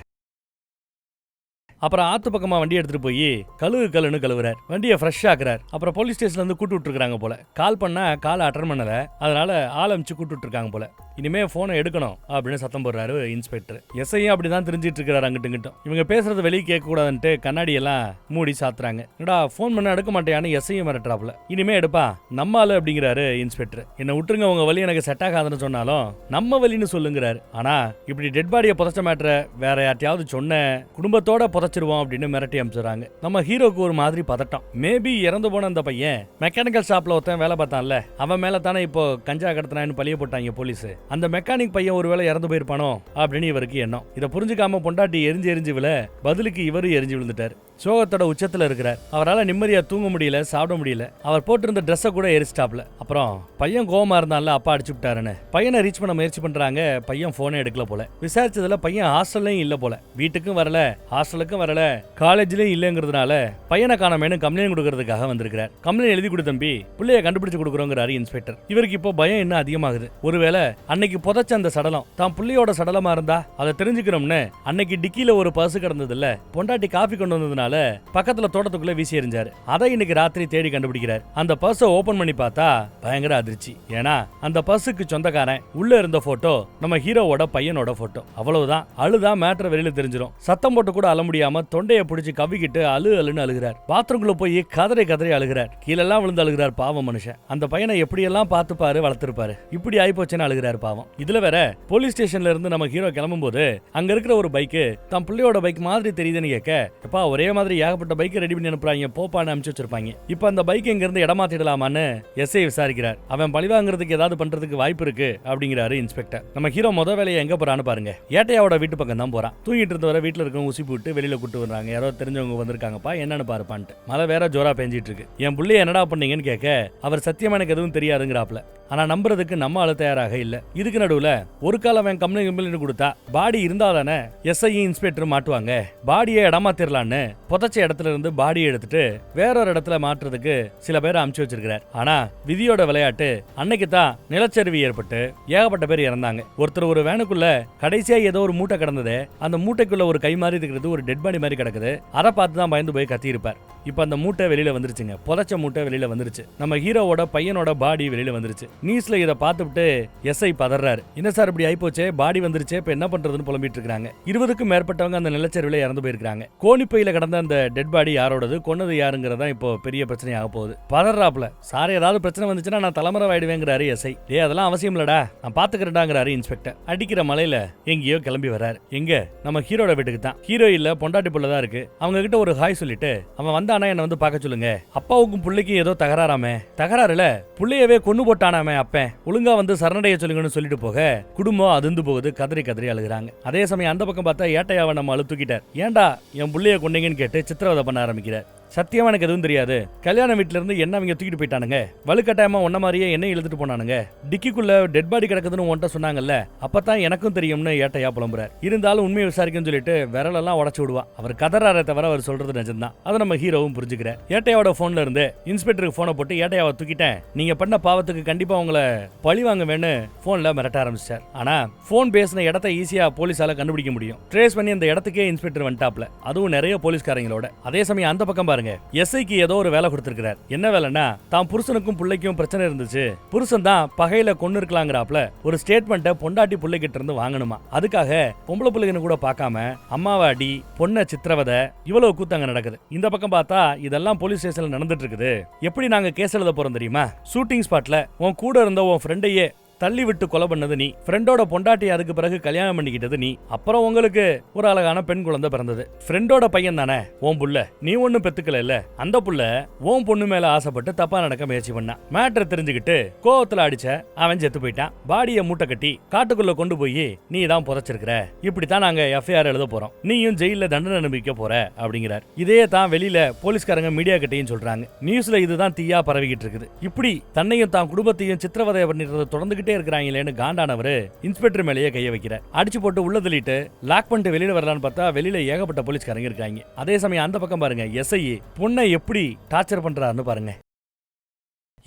அப்புறம் ஆத்து பக்கமா வண்டி எடுத்துட்டு போய் கழுவுன்னு கழுவுறார். வண்டியை ஃப்ரெஷ் ஆக்குறார். அப்புறம் போலீஸ் ஸ்டேஷன்ல இருந்து கூட்டு விட்டுருக்காங்க போல. கால் பண்ணா காலை அட்டன் பண்ணல, அதனால ஆளமிச்சு கூட்டு விட்டுருக்காங்க போல. இனிமே போனை எடுக்கணும் அப்படின்னு சத்தம் போடுறாரு இன்ஸ்பெக்டர். எஸ்ஐயும் அப்படிதான் தெரிஞ்சிட்டு இருக்கிறாரு அங்கிட்டும். இவங்க பேசுறது வெளியே கேட்க கூடாதுன்ட்டு கண்ணாடி எல்லாம் மூடி சாத்துறாங்க. என்னடா போன் பண்ண எடுக்க மாட்டேன்னு எஸ்ஐயும் மிரட்டுறாப்ல. இனிமே எடுப்பா நம்ம ஆளு அப்படிங்கிறாரு இன்ஸ்பெக்டர். என்ன விட்டுருங்க, உங்க வழி எனக்கு செட் ஆகாதுன்னு சொன்னாலும் நம்ம வழின்னு சொல்லுங்கிறாரு. ஆனா இப்படி டெட் பாடியை புதைச்ச மேட்டரை வேற யார்ட்டையாவது சொன்ன குடும்பத்தோட புதைச்சிருவோம் அப்படின்னு மிரட்டி அனுப்பிச்சுறாங்க. நம்ம ஹீரோக்கு ஒரு மாதிரி பதட்டம். மேபி இறந்து போன அந்த பையன் மெக்கானிக்கல் ஷாப்ல ஒருத்தன் வேலை பார்த்தான்ல, அவன் மேல தானே இப்போ கஞ்சா கடத்தினான்னு பழிய போட்டாங்க போலீஸ். அந்த மெக்கானிக் பையன் ஒருவேளை இறந்து போயிருப்பானோ அப்படின்னு இவருக்கு எண்ணம். இதை புரிஞ்சுக்காம பொண்டாட்டி எரிஞ்சு விழ பதிலுக்கு இவரு எரிஞ்சு விழுந்துட்டாரு. சோகத்தோட உச்சத்துல இருக்கிறார். அவரால் நிம்மதியா தூங்க முடியல, சாப்பிட முடியல. அவர் போட்டிருந்த ட்ரெஸ்ஸை கூட எரிச்சிட்டாப்ல. அப்புறம் பையன் கோவமா இருந்தால அப்பா அடிச்சு விட்டாருன்னு பையனை ரீச் பண்ண முயற்சி பண்றாங்க. பையன் போனே எடுக்கல போல. விசாரிச்சதுல பையன் ஹாஸ்டல்லையும் இல்ல போல. வீட்டுக்கும் வரல, ஹாஸ்டலுக்கும் வரல, காலேஜ்லயும் இல்லங்கிறதுனால பையனை காணாமேனு கம்ப்ளைண்ட் கொடுக்கறதுக்காக வந்திருக்கிறார். கம்ப்ளைண்ட் எழுதி கொடு தம்பி, பிள்ளைய கண்டுபிடிச்சு கொடுக்குறோங்கிறாரு இன்ஸ்பெக்டர். இவருக்கு இப்போ பயம் இன்னும் அதிகமாகுது. ஒருவேளை அன்னைக்கு புதைச்ச அந்த சடலம் தான் புள்ளையோட சடலமா இருந்தா அதை தெரிஞ்சுக்கணும்னு அன்னைக்கு டிக்கில ஒரு பர்ஸ் கிடந்தது இல்ல, பொண்டாட்டி காஃபி கொண்டு வந்ததுனால பக்கத்துல தோட்டத்துக்குள்ள வீசி எறிஞ்சாரு. அதை இன்னைக்கு ராத்திரி தேடி கண்டுபிடிக்கிறார். அந்த பர்ஸை ஓபன் பண்ணி பார்த்தா பயங்கர அதிர்ச்சி. ஏன்னா அந்த பர்ஸுக்கு சொந்தக்காரன் உள்ள இருந்த போட்டோ நம்ம ஹீரோவோட பையனோட போட்டோ. அவ்வளவுதான், அழுதா மேட்டர் வெளியில தெரிஞ்சிடும். சத்தம் போட்டு கூட அழ முடியாம தொண்டையை பிடிச்சி கவிக்கிட்டு அழுன்னு அழுகிறார். பாத்ரூம்குள்ள போய் கதறி அழுகிறார். கீழெல்லாம் விழுந்து அழுகிறார் பாவம் மனுஷன். அந்த பையனை எப்படியெல்லாம் பார்த்துப்பாரு வளர்த்திருப்பாரு, இப்படி ஆயிப்போச்சுன்னு அழுகிறார் பாவம். இதுல வேற போலீஸ் ஸ்டேஷன்ல இருந்து நம்ம ஹீரோ கிளம்பும் போது அங்க இருக்கிற ஒரு பைக்கு தன் பிள்ளையோட பைக் மாதிரி தெரியுதுன்னு கேட்க, எப்பா ஒரே மாதிரி ஏகப்பட்ட பைக் ரெடி பண்ணி அனுப்புறாங்க, போப்பான்னு அனுப்பிச்சு வச்சிருப்பாங்க. இப்ப அந்த பைக் எங்க இருந்து இடமாத்திடலாமான்னு எஸ்ஐ விசாரிக்கிறார். அவன் பழிவாங்கிறதுக்கு ஏதாவது பண்றதுக்கு வாய்ப்பு இருக்கு அப்படிங்கிறாரு இன்ஸ்பெக்டர். நம்ம ஹீரோ முத வேலையை எங்க போறான்னு பாருங்க. ஏட்டையாவோட வீட்டு பக்கம் தான் போறான். தூங்கிட்டு இருந்தவரை வீட்டுல இருக்கவங்க ஊசி போட்டு வெளியில கூட்டு வர்றாங்க. யாரோ தெரிஞ்சவங்க வந்திருக்காங்கப்பா, என்னன்னு பாருப்பான்ட்டு. மழை வேற ஜோரா பெஞ்சிட்டு இருக்கு. என் புள்ளைய என்னடா பண்ணீங்கன்னு கேட்க, அவர் சத்தியமா எனக்கு எதுவும் தெரியாதுங்கிறாப்ல. ஆனா நம்புறதுக்கு நம்ம ஆளு தயாராக இல்ல. இதுக்கு நடுவுல ஒரு கால அவன் கம்ப்ளைண்ட் கொடுத்தா பாடி இருந்தாதானே எஸ்ஐ இன்ஸ்பெக்டர் மாட்டுவாங்க. பாடியை இடமாத்திரலான்னு புதைச்ச இடத்துல இருந்து பாடியை எடுத்துட்டு வேற ஒரு இடத்துல மாற்றுறதுக்கு சில பேரை அமுச்சு வச்சிருக்கிறார். ஆனா விதியோட விளையாட்டு, அன்னைக்கு தான் நிலச்சரிவு ஏற்பட்டு ஏகப்பட்ட பேர் இறந்தாங்க. ஒருத்தர் ஒரு வேனுக்குள்ள கடைசியா ஏதோ ஒரு மூட்டை கிடந்தது, அந்த மூட்டைக்குள்ள ஒரு கை மாதிரி இருக்கிறது, ஒரு டெட் பாடி மாதிரி கிடக்குது. அதை பார்த்து தான் பயந்து போய் கத்தி இருப்பார். இப்ப அந்த மூட்டை வெளியில வந்துருச்சுங்க. புதைச்ச மூட்டை வெளியில வந்துருச்சு. நம்ம ஹீரோவோட பையனோட பாடி வெளியில வந்துருச்சு. நியூஸ்ல இதை பார்த்துட்டு எஸ்ஐ பதறாரு. என்ன சார் இப்படி ஆயிப்போச்சே, பாடி வந்துருச்சு, இப்ப என்ன பண்றதுன்னு புலம்பிட்டு இருக்காங்க. 20க்கும் மேற்பட்டவங்க அந்த நிலச்சரிவுல இறந்து போயிருக்காங்க. கோணிப்பையில கடந்த அந்த டெட் பாடி யாரோடது, கொன்னது யாருங்கிறதா இப்போ பெரிய பிரச்சனையாக போகுது. பதறாப்ல. சார் ஏதாவது பிரச்சனை வந்துச்சுன்னா நான் தலைமறை ஆயிடுவேங்கிறாரு எஸ்ஐ. அதெல்லாம் அவசியம் இல்லடா, நான் பாத்துக்கிறேன்டாங்கிறாரு இன்ஸ்பெக்டர். அடிக்கிற மலையில எங்கேயோ கிளம்பி வர்றாரு. எங்க? நம்ம ஹீரோட வீட்டுக்கு தான். ஹீரோ இல்ல, பொண்டாட்டி புள்ள தான் இருக்கு. அவங்க கிட்ட ஒரு ஹாய் சொல்லிட்டு அவன் வந்தானா என்ன வந்து பார்க்க சொல்லுங்க. அப்பாவுக்கும் பிள்ளைக்கும் ஏதோ தகராறாமே. தகராறுல புள்ளையவே கொண்டு போட்டானாமே அப்பன், ஒழுங்கா வந்து சரணடைய சொல்லுங்கன்னு சொல்லிட்டு போக குடும்பம் அதிர்ந்து போகுது. கதறி அழுகிறாங்க. அதே சமயம் அந்த பக்கம் பார்த்தா ஏட்டையாவை நம்ம அழுத்துக்கிட்டார். ஏன்டா என் புள்ளைய கொண்டீங்கன்னு கேட்டு சித்திரவதை பண்ண ஆரம்பிக்கிறார். சத்தியமா எனக்கு எதுவும் தெரியாது. கல்யாண வீட்டுல இருந்து என்ன அவங்க தூக்கிட்டு போயிட்டானுங்க, வலுக்கட்டாயமா ஒன்ன மாதிரியே என்ன இழுத்துட்டு போனானுங்க. டிக்கிக்குள்ள டெட் பாடி கிடக்குதுன்னு உன்ட்ட சொன்னாங்கல்ல, அப்பதான் எனக்கும் தெரியும்னு ஏட்டையா புலம்புறார். இருந்தாலும் உண்மையை விசாரிக்கணும்னு சொல்லிட்டு விரலெல்லாம் உடச்சு விடுவான். அவர் கதறாரே தவிர அவர் சொல்றது நிஜம்தான். அதை நம்ம ஹீரோவும் புரிஞ்சுக்கிறார். ஏட்டையாவோட போன்ல இருந்து இன்ஸ்பெக்டருக்கு போனை போட்டு ஏட்டையாவை தூக்கிட்டேன், நீங்க பண்ண பாவத்துக்கு கண்டிப்பா உங்களை பழி வாங்க வேணு போன்ல மிரட்ட ஆரம்பிச்சார். ஆனா போன் பேசின இடத்தை ஈஸியா போலீஸால கண்டுபிடிக்க முடியும். ட்ரேஸ் பண்ணி அந்த இடத்துக்கே இன்ஸ்பெக்டர் வந்துட்டாப்ல, அதுவும் நிறைய போலீஸ்காரங்களோட. அதே சமயம் அந்த பக்கம் பாருங்க. எஸ்ஐக்கு ஏதோ ஒரு வேலை கொடுத்திருக்கிறார். என்ன வேலைன்னா, தான் புருஷனுக்கும் பிள்ளைக்கும் பிரச்சனை இருந்துச்சு, புருஷன் தான் பகையில கொன்னு இருக்கலாங்கிறாப்ல ஒரு ஸ்டேட்மெண்ட்டை பொண்டாட்டி பிள்ளைகிட்ட இருந்து வாங்கணுமா. அதுக்காக பொம்பளை பிள்ளைங்க கூட பார்க்காம அம்மாவை அடி, பொண்ணை சித்திரவதை, இவ்வளவு கூத்தாங்க நடக்குது. இந்த பக்கம் பார்த்தா இதெல்லாம் போலீஸ் ஸ்டேஷன்ல நடந்துட்டு இருக்குது. எப்படி நாங்க கேஸ் எழுத போறோம் தெரியுமா? ஷூட்டிங் ஸ்பாட்ல உன் கூட இருந்த உன் ஃப்ரெண்டையே தள்ளி விட்டு கொலை பண்ணது நீ, ஃப்ரெண்டோட பொண்டாட்டி அதுக்கு பிறகு கல்யாணம் பண்ணிக்கிட்டது நீ, அப்புறம் உங்களுக்கு ஒரு அழகான பெண் குழந்தை பிறந்தது. ஃப்ரெண்டோட பையன் தானே உன் புள்ள, நீ ஒன்னும் பெத்துக்கல இல்ல. அந்த புள்ள உன் பொண்ணு மேல ஆசைப்பட்டு தப்பா நடக்க முயற்சி பண்ணா. மேட்டர் தெரிஞ்சுக்கிட்டு கோவத்துல அடிச்ச அவன் செத்து போயிட்டான். பாடியை மூட்டை கட்டி காட்டுக்குள்ள கொண்டு போய் நீ தான் புதைச்சிருக்கிற. இப்படித்தான் நாங்க எஃப்ஐஆர் எழுத போறோம், நீயும் ஜெயில தண்டனை அனுபவிக்க போற அப்படிங்கிறார். இதே தான் வெளியில போலீஸ்காரங்க மீடியா கிட்டையும் சொல்றாங்க. நியூஸ்ல இதுதான் தீயா பரவிக்கிட்டு இருக்குது. இப்படி தன்னையும் தான் குடும்பத்தையும் சித்திரவதை பண்ணிடுறத தொடர்ந்து இருக்கிறாங்களேன்னு காண்டானவரு இன்ஸ்பெக்டர் மேலேயே கைய வைக்கிறார். அடிச்சு போட்டு உள்ள தள்ளிட்டு லாக் பண்ணிட்டு வெளியில வரலான்னு பார்த்தா வெளியில ஏகப்பட்ட போலீஸ்காரங்க இருக்காங்க. அதே சமயம் அந்த பக்கம் பாருங்க, எஸ்ஐ பொண்ணை எப்படி டார்ச்சர் பண்றாருன்னு பாருங்க.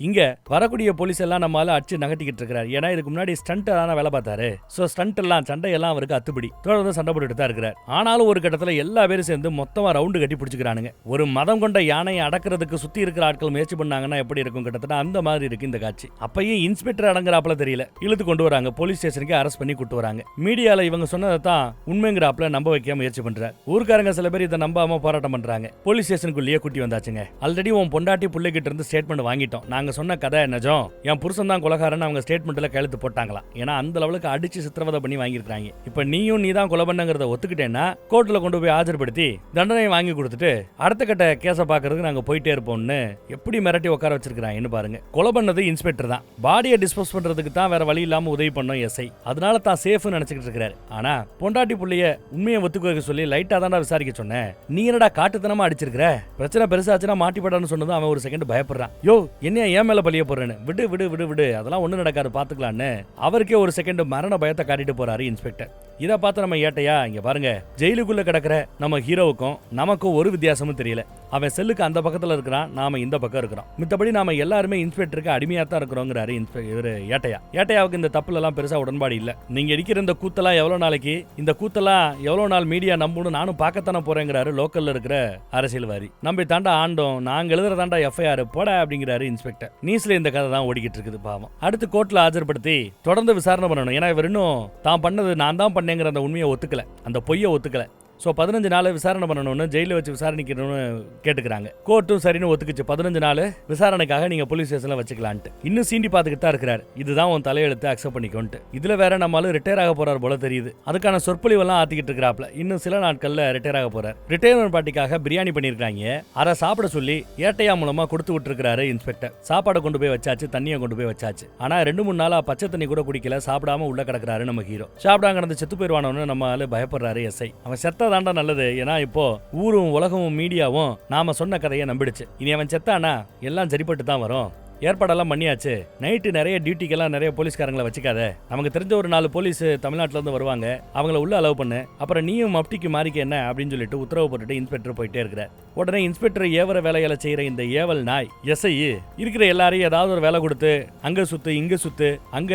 இங்க வரக்கூடிய போலீஸ் எல்லாம் நம்மளால அடிச்சு நகட்டிக்கிட்டு இருக்கிறார். ஏன்னா இதுக்கு முன்னாடி ஸ்டண்ட் தானே வேலை பார்த்தாரு. சோ ஸ்டண்ட் எல்லாம் சண்டையெல்லாம் அவருக்கு அத்துப்படி தொடர்ந்து சண்டை போட்டுட்டு தான் இருக்கிறார். ஆனாலும் ஒரு கட்டத்துல எல்லா பேரும் சேர்ந்து மொத்தமா ரவுண்டு கட்டி பிடிச்சுக்கிறானுங்க. ஒரு மதம் கொண்ட யானையை அடக்கிறதுக்கு சுத்தி இருக்கிற ஆட்கள் முயற்சி பண்ணாங்கன்னா எப்படி இருக்கும், கிட்டத்தட்ட அந்த மாதிரி இருக்கு இந்த காட்சி. அப்பயும் இன்ஸ்பெக்டர் அடங்குறாப்ல தெரியல, இழுத்து கொண்டு வராங்க, போலீஸ் ஸ்டேஷனுக்கு அரெஸ்ட் பண்ணி கூட்டு வராங்க. மீடியால இவங்க சொன்னதை தான் உண்மைங்கிறாப்ல நம்ப வைக்க முயற்சி பண்றாரு. ஊர்க்காரங்க சில பேர் இதை நம்பாம போராட்டம் பண்றாங்க. போலீஸ் ஸ்டேஷனுக்குள்ளேயே கூட்டி வந்தாச்சுங்க. ஆல்ரெடி உன் பொண்டாட்டி பிள்ளைகிட்ட இருந்து ஸ்டேட்மெண்ட் வாங்கிட்டோம், நாங்க சொன்ன கதை நிஜம், என் புருஷன் தான் கொலைகாரன் அவங்க ஸ்டேட்மெண்ட்ல கையெழுத்து போட்டாங்களாம். ஏன்னா அந்த லெவலுக்கு அடிச்சு சித்திரவதை பண்ணி வாங்கியிருக்காங்க. இப்ப நீயும் நீ தான் கொலை பண்ணங்கிறத ஒத்துக்கிட்டேன்னா கோர்ட்ல கொண்டு போய் ஆஜர்படுத்தி தண்டனை வாங்கி கொடுத்துட்டு அடுத்த கட்ட கேஸை பாக்குறதுக்கு நாங்க போயிட்டே இருப்போம்னு எப்படி மிரட்டி உட்கார வச்சிருக்காங்க பாருங்க. கொலை பண்ணது இன்ஸ்பெக்டர் தான், பாடியை டிஸ்போஸ் பண்றதுக்கு தான் வேற வழி இல்லாம உதவி பண்ணோம் எஸ்ஐ. அதனால தான் சேஃப்னு நினைச்சிட்டு இருக்காரு. ஆனா பொண்டாட்டி புள்ளைய உண்மையை ஒத்துக்க சொல்லி லைட்டா தான் விசாரிக்க சொன்னேன், நீ என்னடா காட்டுத்தனமா அடிச்சிருக்கிற, பிரச்சனை பெருசாச்சுன்னா மாட்டிப்படான்னு சொன்னதும் அவன் ஒரு செகண்ட் பயப்படுறான். யோ என்ன ஏன் மேல பழிய போறேன்னு, விடு விடு விடு விடு அதெல்லாம் ஒண்ணு நடக்காது பாத்துக்கலான்னு அவருக்கே ஒரு செகண்ட் மரண பயத்தை காட்டிட்டு போறாரு இன்ஸ்பெக்டர். இதை பார்த்து நம்ம ஏட்டையா இங்க பாருங்க, ஜெயிலுக்குள்ள கிடக்கிற நம்ம ஹீரோவுக்கும் நமக்கும் ஒரு வித்தியாசமும் தெரியல. அவன் செல்லுக்கு அந்த பக்கத்துல இருக்கிறான், நாம இந்த பக்கம் இருக்கிறோம். மித்தபடி நாம எல்லாருமே இன்ஸ்பெக்டருக்கு அடிமையா தான் இருக்கிறோங்கிறாரு ஏட்டையா. ஏட்டையாவுக்கு இந்த தப்புல எல்லாம் பெருசா உடன்பாடு இல்ல. நீங்க அடிக்கிற இந்த கூத்தெல்லாம் எவ்வளவு நாளைக்கு, இந்த கூத்தெல்லாம் எவ்வளவு நாள் மீடியா நம்பணும், நானும் பார்க்கத்தானே போறேங்கிறாரு லோக்கல்ல இருக்கிற அரசியல்வாதி. நம்ம தாண்டா ஆண்டோம், நாங்க எழுதுறதாண்டா எஃப்ஐஆர் போட அப்படிங்கிறாரு இன்ஸ்பெக்டர். நியூஸ்ல இந்த கதை தான் ஓடிக்கிட்டு இருக்குது பாவம். அடுத்து கோர்ட்ல ஆஜர்படுத்தி தொடர்ந்து விசாரணை பண்ணணும். ஏன்னா இவர் இன்னும் தான் பண்ணது நான் தான் பண்ணேங்கிற அந்த உண்மையை ஒத்துக்கல, அந்த பொய்யை ஒத்துக்கல. ஸோ 15 நாள் விசாரணை பண்ணணும்னு ஜெயிலில் வச்சு விசாரணைக்கணும்னு கேட்டுக்கிறாங்க. கோர்ட்டும் சரின்னு ஒத்துக்குச்சு. 15 நாள் விசாரணைக்காக நீங்க போலீஸ் ஸ்டேஷன்ல வச்சுக்கலான்ட்டு. இன்னும் சீண்டி பார்த்துக்கிட்டு தான் இருக்கிறார். இதுதான் உன் தலையெழுத்து, அக்செப்ட் பண்ணிக்கோன்ட்டு. இதுல வேற நம்மளால ரிட்டையர் ஆக போறாரு போல தெரியுது. அதுக்கான சொற்பொழிவெல்லாம் ஆத்திக்கிட்டு இருக்கிறாப்ல. இன்னும் சில நாட்கள்ல ரிட்டையர் ஆக போறார். ரிட்டையர்மெண்ட் பார்ட்டிக்காக பிரியாணி பண்ணிருக்காங்க. அதை சாப்பிட சொல்லி ஏட்டையா மூலமா கொடுத்து விட்டுருக்காரு இன்ஸ்பெக்டர். சாப்பாடை கொண்டு போய் வச்சாச்சு, தண்ணியை கொண்டு போய் வச்சாச்சு. ஆனா 2-3 நாளா பச்சை தண்ணி கூட குடிக்கல, சாப்பிடாம உள்ள கிடக்குறாரு நம்ம ஹீரோ. சாப்பிடாம கிடந்து செத்து போயிருவானு நம்மளால பயப்படுறாரு எஸ்ஐ. அவன் செத்த தாண்டா நல்லது. ஏன்னா இப்போ ஊரும் உலகமும் மீடியாவும் நாம சொன்ன கதையை நம்பிடுச்சு. இனி அவன் செத்தானா எல்லாம் சரிப்பட்டு தான் வரும். ஏற்பாடெல்லாம் பண்ணியாச்சு. நைட்டு நிறைய டியூட்டிக்கெல்லாம் நிறைய போலீஸ்காரங்களை வச்சுக்காத. நமக்கு தெரிஞ்ச ஒரு 4 போலீஸ் தமிழ்நாட்டில இருந்து வருவாங்க, அவங்கள உள்ள அலோவ் பண்ணு. அப்புறம் நீயும் மப்டிக்கு மாறிக்க என்ன அப்படின்னு சொல்லிட்டு உத்தரவு போட்டுட்டு இன்ஸ்பெக்டர் போயிட்டே இருக்கிறார். உடனே இன்ஸ்பெக்டர் ஏவர வேலைகளை செய்யற இந்த ஏவல் நாய் எஸ்ஐ இருக்கிற எல்லாரையும் ஏதாவது ஒரு வேலை கொடுத்து அங்க சுத்து இங்க சுத்து, அங்க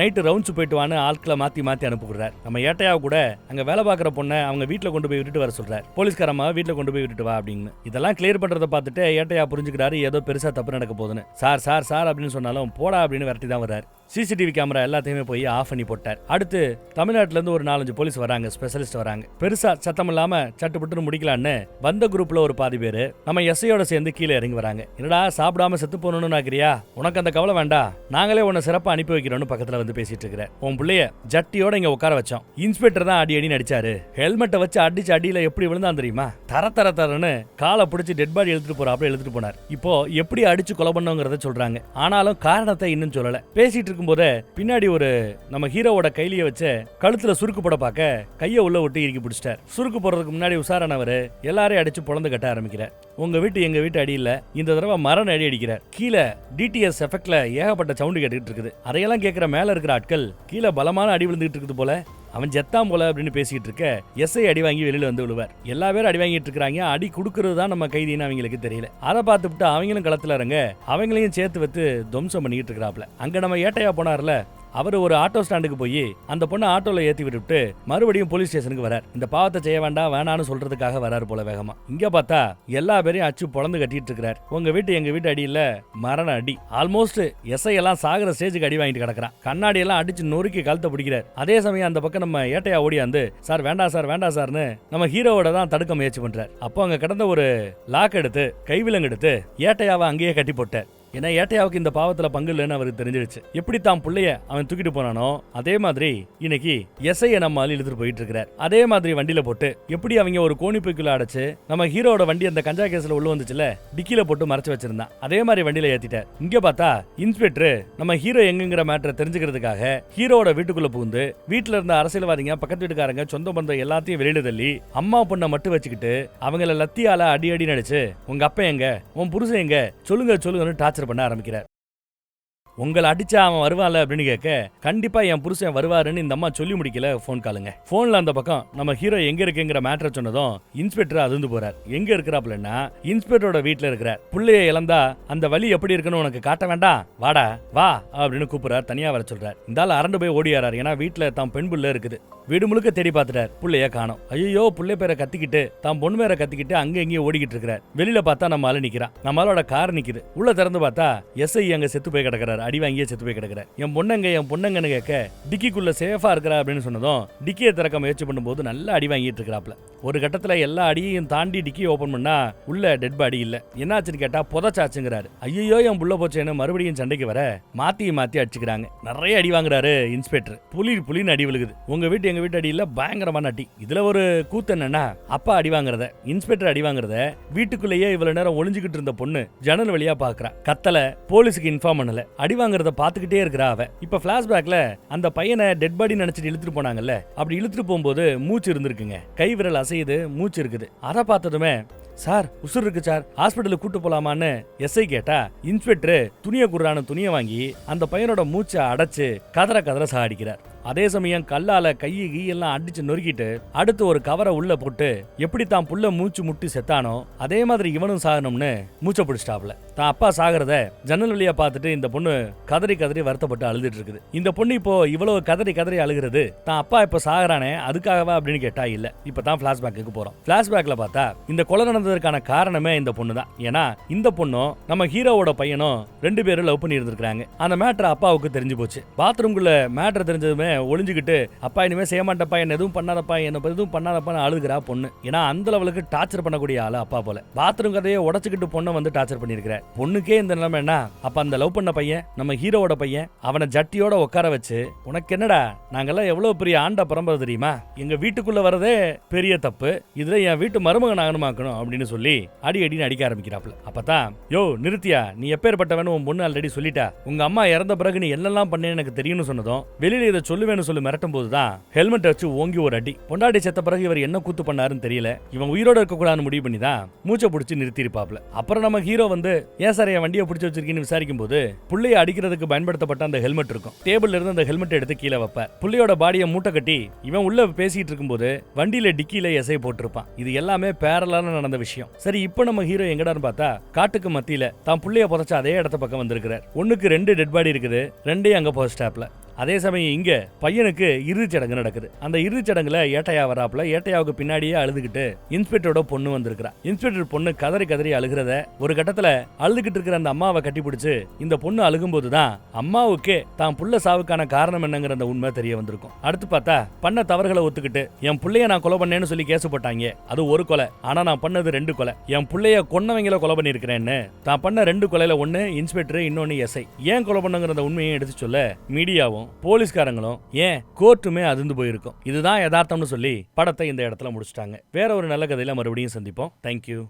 நைட்டு ரவுண்ட்ஸ் போயிட்டு வான்னு ஆட்களை மாத்தி மாத்தி அனுப்புகிறார். நம்ம ஏட்டையா கூட அங்க வேலை பார்க்குற பொண்ணை அவங்க வீட்டுல கொண்டு போய் விட்டுட்டு வர சொல்றாரு. போலீஸ்காரமா வீட்டுல கொண்டு போய் விட்டுட்டு வா அப்படின்னு. இதெல்லாம் கிளியர் பண்றதை பார்த்துட்டு ஏட்டையா புரிஞ்சுக்கிறாரு ஏதோ பெருசா தப்பு நடக்க போகுதுன்னு. சார் சார் சார் அப்படின்னு சொன்னாலும் போடா அப்படின்னு விரட்டி தான் வர்றாரு. சிசிடிவி கேமரா எல்லாத்தையுமே போய் ஆஃப் பண்ணி போட்டார். அடுத்து தமிழ்நாட்டுல இருந்து ஒரு 4-5 போலீஸ் வராங்க, ஸ்பெஷலிஸ்ட் வராங்க. பெருசா சத்தம் இல்லாம சட்டுப்பட்டு முடிக்கலான்னு வந்த குரூப்ல ஒரு பாதி பேரு நம்ம எஸ்ஐயோட சேர்ந்து கீழே இறங்கி வராங்க. என்னடா சாப்பிடாம செத்து போகணும்னு ஆக்கிறியா, உனக்கு அந்த கவலை வேண்டாம், நாங்களே உன்னை சிறப்பா அனுப்பி வைக்கிறோம்னு பக்கத்துல வந்து பேசிட்டு இருக்கிற உன் பிள்ளைய ஜட்டியோட இங்க உட்கார வச்சோம். இன்ஸ்பெக்டர் தான் அடி அடி நடிச்சாரு. ஹெல்மெட்டை வச்சு அடிச்சு அடியில எப்படி விழுந்தான் தெரியுமா, தர தர தரன்னு காலை பிடிச்சி டெட் பாடி எழுத்துட்டு போறாப்ல எழுத்துட்டு போனார். இப்போ எப்படி அடிச்சு கொலை பண்ணோங்கிறத சொல்றாங்க. ஆனாலும் காரணத்தை இன்னும் சொல்லல. பேசிட்டு இருக்கும் போதே பின்னாடி ஒரு நம்ம ஹீரோவோட கைலிய வச்சு கழுத்துல சுருக்கு போட பார்க்க கைய உள்ள விட்டு இறுக்கி பிடிச்சிட்டார். சுருக்கு போடுறதுக்கு முன்னாடி உசாரானவர் எல்லாரையும் அடிச்சு பொழந்து கட்ட ஆரம்பிக்கிறார். உங்க வீட்டு எங்க வீட்டு அடி இல்ல, இந்த தடவை மரண அடி அடிக்கிறார். கீழே டிடிஎஸ் எஃபெக்ட்ல ஏகப்பட்ட சவுண்டு கேட்டுக்கிட்டு இருக்குது. அதையெல்லாம் கேட்கிற மேல இருக்கிற ஆட்கள் கீழே பலமான அடி விழுந்துகிட்டு இருக்குது போல, அவன் ஜெத்தாம் போல அப்படின்னு பேசிட்டு இருக்க எஸ்ஐ அடி வாங்கி வெளியில வந்து விழுவார். எல்லா பேரும் அடி வாங்கிட்டு இருக்காங்க. அடி கொடுக்கறது தான் நம்ம கைதின்னு அவங்களுக்கு தெரியல. அதை பார்த்துட்டு அவங்களும் களத்துல இறங்க அவங்களையும் சேர்த்து வச்சு துவம்சம் பண்ணிட்டு இருக்கிறாப்ல. அங்க நம்ம ஏட்டையா போனார்ல, அவர் ஒரு ஆட்டோ ஸ்டாண்டுக்கு போய் அந்த பொண்ணை ஆட்டோல ஏத்தி விட்டுட்டு மறுபடியும் போலீஸ் ஸ்டேஷனுக்கு வரார். இந்த பாவத்தை செய்ய வேண்டாம் வேணான்னு சொல்றதுக்காக வராரு போல வேகமா. இங்க பார்த்தா எல்லா பேரையும் அச்சு பொளந்து கட்டிட்டு இருக்கிறார். உங்க வீட்டு எங்க வீட்டு அடியில மரண அடி. ஆல்மோஸ்ட் எஸ்ஐ எல்லாம் சாகர ஸ்டேஜுக்கு அடி வாங்கிட்டு கிடக்குறான். கண்ணாடி எல்லாம் அடிச்சு நொறுக்கி கழுத்தை பிடிக்கிறார். அதே சமயம் அந்த பக்கம் நம்ம ஏட்டையா ஓடியாந்து சார் வேண்டாம் சார்னு நம்ம ஹீரோவோட தான் தடுக்க முயற்சி பண்றார். அப்போ அங்க கிடந்த ஒரு லாக் எடுத்து கைவிலங்கு எடுத்து ஏட்டையாவை அங்கேயே கட்டி போட்டார். ஏன்னா ஏட்டையாவுக்கு இந்த பாவத்துல பங்கு இல்லைன்னு அவருக்கு தெரிஞ்சிருச்சு. எப்படி தான் புள்ளைய அவன் தூக்கிட்டு போனானோ அதே மாதிரி இன்னைக்கு எஸ்ஐய நம்ம இழுத்துட்டு போயிட்டு இருக்கிறார். அதே மாதிரி வண்டியில போட்டு எப்படி அவங்க ஒரு கோணிப்பைக்குள்ள அடைச்சு நம்ம ஹீரோட வண்டி அந்த கஞ்சா கேஸ்ல உள்ள வந்துச்சுல டிக்கில போட்டு மறைச்சு வச்சிருந்தான். அதே மாதிரி வண்டியில ஏத்திட்டார். இங்க பார்த்தா இன்ஸ்பெக்டர் நம்ம ஹீரோ எங்குங்கிற மேட்டரை தெரிஞ்சுக்கிறதுக்காக ஹீரோட வீட்டுக்குள்ள புகுந்து வீட்டுல இருந்த அரசியல்வாதிங்க பக்கத்து வீட்டுக்காரங்க சொந்த பந்தம் எல்லாத்தையும் வெளியில தள்ளி அம்மா பொண்ணை மட்டும் வச்சுக்கிட்டு அவங்கள லத்தியால அடி அடி நடிச்சு உங்க அப்பா எங்க உன் புருஷன் எங்க சொல்லுங்கன்னு டார்ச்சர் பண்ண ஆரம்பிக்கிறார். உங்களை அடிச்சா அவன் வருவான்ல அப்படின்னு கேட்க கண்டிப்பா என் புருஷன் வருவாருன்னு இந்த அம்மா சொல்லி முடிக்கல. போன் காலுங்க. போன்ல அந்த பக்கம் நம்ம ஹீரோ எங்க இருக்குங்கிற மேட்டர் சொன்னதும் இன்ஸ்பெக்டர் அதிர்ந்து போறார். எங்க இருக்கிறாப்லன்னா இன்ஸ்பெக்டரோட வீட்டுல இருக்கிறார். புள்ளைய இழந்தா அந்த வலி எப்படி இருக்குன்னு உனக்கு காட்ட வேண்டாம், வாடா வா அப்படின்னு கூப்பிடுறார். தனியா வர சொல்றார். இந்த அரண்டு போய் ஓடியாரார். ஏன்னா வீட்டுல தான் பெண் புள்ள இருக்குது. வீடு முழுக்க தேடி பார்த்துட்டார். புள்ளைய காணோம். ஐயோ புள்ளை பேரை கத்திக்கிட்டு தான் பொண்ணு பேரை கத்திக்கிட்டு அங்க எங்கேயும் ஓடிக்கிட்டு இருக்கிறார். வெளியில பார்த்தா நம்ம ஆளு நிக்கிறான். நம்ம ஆளோட கார் நிக்குது. உள்ள திறந்து பார்த்தா எஸ்ஐ அங்க செத்து போய் கிடக்கிறார். அடி வாங்கியே செத்து போய் கிடக்குற. என் பொண்ணுங்கன்னு கேட்க டிக்கிக்குள்ள சேஃபா இருக்கிறா அப்படின்னு சொன்னதும் டிக்கியை திறக்க முயற்சி பண்ணும்போது நல்லா அடி வாங்கிட்டு இருக்கிறாப்ல. ஒரு கட்டத்துல எல்லா அடியையும் தாண்டி டிக்கி ஓபன் பண்ணா உள்ள டெட் பாடி இல்ல. என்னாச்சுன்னு கேட்டா புதைச்சாச்சுங்கிறாரு. ஐயோ என் புள்ள போச்சேன்னு மறுபடியும் சண்டைக்கு வர மாத்தி அடிச்சுக்கிறாங்க. நிறைய அடி வாங்குறாரு இன்ஸ்பெக்டர். புலின்னு அடி விழுகுது. உங்க வீட்டு எங்க வீட்டு அடியில பயங்கரமான அடி. இதுல ஒரு கூத்து என்னன்னா அப்பா அடி வாங்குறத இன்ஸ்பெக்டர் அடி வாங்குறத வீட்டுக்குள்ளேயே இவ்வளவு நேரம் ஒளிஞ்சுக்கிட்டு இருந்த பொண்ணு ஜன்னல் வழியா பாக்குறா. கத்தல போலீஸுக்கு இன்ஃபார்ம் பண்ணல. அடி வாங்குறத பாத்துக்கிட்டே இருக்கிறா அவ. இப்ப பிளாஷ்பேக்ல அந்த பையனை டெட் பாடி நினைச்சிட்டு இழுத்துட்டு போனாங்கல்ல, அப்படி இழுத்துட்டு போகும்போது மூச்சு இருந்திருக்குங்க. கை விரல் அசையுது, மூச்சு இருக்குது. அதை பார்த்ததுமே சார் உசுர் இருக்கு சார் ஹாஸ்பிட்டலுக்கு கூட்டு போலாமான்னு எஸ்ஐ கேட்டா இன்ஸ்பெக்டர் துணியை குர்றான துணியை வாங்கி அந்த பையனோட மூச்சை அடைச்சு கதற சாடிக்கிறார். அதே சமயம் கல்லால கையெல்லாம் அடிச்சு நொறுக்கிட்டு அடுத்து ஒரு கவரை உள்ள போட்டு எப்படி தான் புள்ள மூச்சு முட்டி செத்தானோ அதே மாதிரி இவனும் சாகணும்னு மூச்சை பிடிச்சிட்டாப்ல. தான் அப்பா சாகிறத ஜன்னல் வழியா பார்த்துட்டு இந்த பொண்ணு கதறி வருத்தப்பட்டு அழுதுட்டு இருக்குது. இந்த பொண்ணு இப்போ இவ்வளவு கதறி அழுகிறது தான் அப்பா இப்ப சாகறானே அதுக்காகவா அப்படின்னு கேட்டா இல்ல. இப்பதான் பிளாஷ்பேக்கு போறோம். பிளாஷ்பேக்ல பார்த்தா இந்த கொலை நடந்ததற்கான காரணமே இந்த பொண்ணு தான். ஏன்னா இந்த பொண்ணும் நம்ம ஹீரோவோட பையனும் 2 பேரும் லவ் பண்ணி இருந்திருக்காங்க. அந்த மேட்டர் அப்பாவுக்கு தெரிஞ்சு போச்சு. பாத்ரூம்குள்ள மேட்டர் தெரிஞ்சதுமே ஒளிஞ்சுக்கிட்டு அப்பா இனிமே செய்ய மாட்டப்பா, என்ன எதுவும் பண்ணாதப்பா, என்ன எதுவும் பண்ணாதப்பான்னு அழுகிறா பொண்ணு. ஏன்னா அந்த லெவலுக்கு டார்ச்சர் பண்ணக்கூடிய ஆளு அப்பா போல. பாத்ரூம் கதையை உடச்சுக்கிட்டு பொண்ணை வந்து டார்ச்சர் பண்ணிருக்கிற பொண்ணுக்கே இந்த நிலைமை என்ன. அப்ப அந்த லவ் பண்ண பையன் நம்ம ஹீரோவோட பையன் அவனை ஜட்டியோட உட்கார வச்சு உனக்கு என்னடா நாங்கெல்லாம் எவ்வளவு பெரிய ஆண்ட பரம்பரை தெரியுமா, எங்க வீட்டுக்குள்ள வரதே பெரிய தப்பு, இதுல என் வீட்டு மருமகன் ஆகணுமாக்கணும் அப்படின்னு சொல்லி அடின்னு அடிக்க ஆரம்பிக்கிறாப்ல. அப்பதான் யோ நிறுத்தியா, நீ எப்பேற்பட்டவனு உன் பொண்ணு ஆல்ரெடி சொல்லிட்டா, உங்க அம்மா இறந்த பிறகு நீ என்னெல்லாம் பண்ணேன்னு எனக்கு தெரியும்னு சொன்னதும் வெளியில இதை சொல்லுவேன்னு சொல்லி மிரட்டும் போதுதான் ஹெல்மெட் வச்சு ஓங்கி ஒரு அடி. பொண்டாட்டி செத்த பிறகு இவர் என்ன கூத்து பண்ணாருன்னு தெரியல. இவன் உயிரோட இருக்க கூடாதுன்னு முடிவு பண்ணி தான் மூச்சை பிடிச்சி நிறுத்தி இருப்பாப்ல. அப்புறம் நம்ம ஹீரோ வந்து ஏன் சார் என் வண்டியை பிடிச்சி வச்சிருக்கீன்னு விசாரிக்கும் போது புள்ளைய அடிக்கிறதுக்கு பயன்படுத்தப்பட்ட அந்த ஹெல்மெட் இருக்கும். டேபிள்ல இருந்து அந்த ஹெல்மெட் எடுத்து கீழே வைப்பார். புள்ளையோட பாடியை மூட்டை கட்டி இவன் உள்ள பேசிட்டு இருக்கும்போது வண்டியில டிக்கில எசை போட்டிருப்பான். இது எல்லாமே பேரலான நடந்த விஷயம். சரி இப்போ நம்ம ஹீரோ எங்கடான்னு பார்த்தா காட்டுக்கு மத்தியில தான் புள்ளைய புதைச்ச அதே இடத்த பக்கம் வந்திருக்கிறார். ஒண்ணுக்கு 2 டெட் பாடி இருக்குது, 2 அங்க போஸ்டாப்ல. அதே சமயம் இங்க பையனுக்கு இறுதிச் சடங்கு நடக்குது. அந்த இறுதிச் சடங்குல ஏட்டையா வராப்ல. ஏட்டையாவுக்கு பின்னாடியே அழுதுகிட்டு இன்ஸ்பெக்டரோட பொண்ணு வந்திருக்கிறா. இன்ஸ்பெக்டர் பொண்ணு கதறி அழுகிறத ஒரு கட்டத்துல அழுதுகிட்டு இருக்கிற அந்த அம்மாவை கட்டி பிடிச்சு இந்த பொண்ணு அழுகும் போதுதான் அம்மாவுக்கே தான் புள்ள சாவுக்கான காரணம் என்னங்கிற அந்த உண்மை தெரிய வந்திருக்கும். அடுத்து பார்த்தா பண்ண தவறுகளை ஒத்துக்கிட்டு என் புள்ளைய நான் கொலை பண்ணேன்னு சொல்லி கேசு போட்டாங்க. அது ஒரு கொலை, ஆனா நான் பண்ணது 2 கொலை. என் புள்ளைய கொன்னவங்கள கொலை பண்ணிருக்கிறேன்னு தான் பண்ண 2 கொலையில ஒன்னு இன்ஸ்பெக்டர், இன்னொன்னு எஸ்ஐ. ஏன் கொலை பண்ணுங்கிற உண்மையை எடுத்து சொல்ல மீடியாவும் போலீஸ்காரங்களும் ஏன் கோர்ட்டுமே அதிர்ந்து போயிருக்கும். இதுதான் யதார்த்தம்னு சொல்லி படத்தை இந்த இடத்துல முடிச்சிட்டாங்க. வேற ஒரு நல்ல கதையில மறுபடியும் சந்திப்போம். தேங்க்யூ.